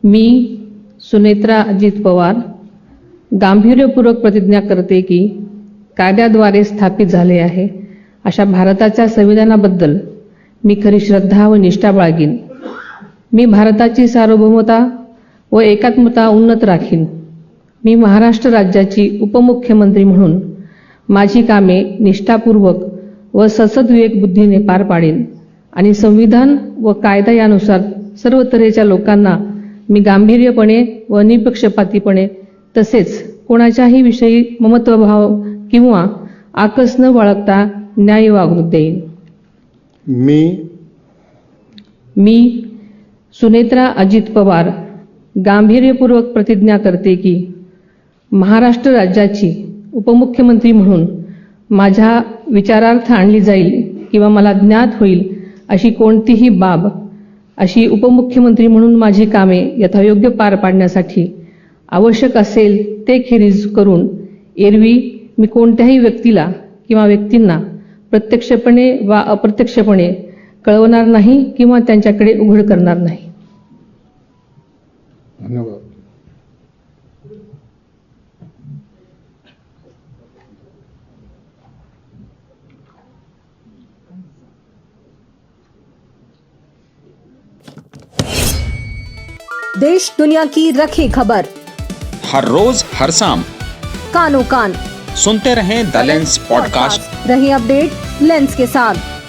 मी सुनेत्रा अजित पवार गांभीर्यपूर्वक प्रतिज्ञा करते की कायद्याद्वारे स्थापित झाले आहे अशा भारताच्या संविधानाबद्दल मी खरी श्रद्धा व निष्ठा बाळगीन. मी भारताची सार्वभौमता व एकात्मता उन्नत राखीन. मी महाराष्ट्र राज्याची उपमुख्यमंत्री म्हणून माझी कामे निष्ठापूर्वक व सद्विवेक बुद्धीने पार पाडेन आणि संविधान व कायदा यानुसार सर्व तऱ्हेच्या लोकांना मी गांभीर्यपणे व निपक्षपातीपणे तसेच कोणाच्याही विषयी ममत्वभाव किंवा आकस न बाळगता न्याय वागणूक देईन. मी सुनेत्रा अजित पवार गांभीर्यपूर्वक प्रतिज्ञा करते की महाराष्ट्र राज्याची उपमुख्यमंत्री म्हणून माझ्या विचारार्थ आणली जाईल किंवा मला ज्ञात होईल अशी कोणतीही बाब अशी उपमुख्यमंत्री म्हणून माझी कामे यथायोग्य पार पाडण्यासाठी आवश्यक असेल ते खेरीज करून एरवी मी कोणत्याही व्यक्तीला किंवा व्यक्तींना प्रत्यक्षपणे वा अप्रत्यक्षपणे कळवणार नाही किंवा त्यांच्याकडे उघड करणार नाही. धन्यवाद. देश दुनिया की रखी खबर हर रोज हर शाम कानो कान सुनते रहें द लेंस पॉडकास्ट. रही अपडेट लेंस के साथ.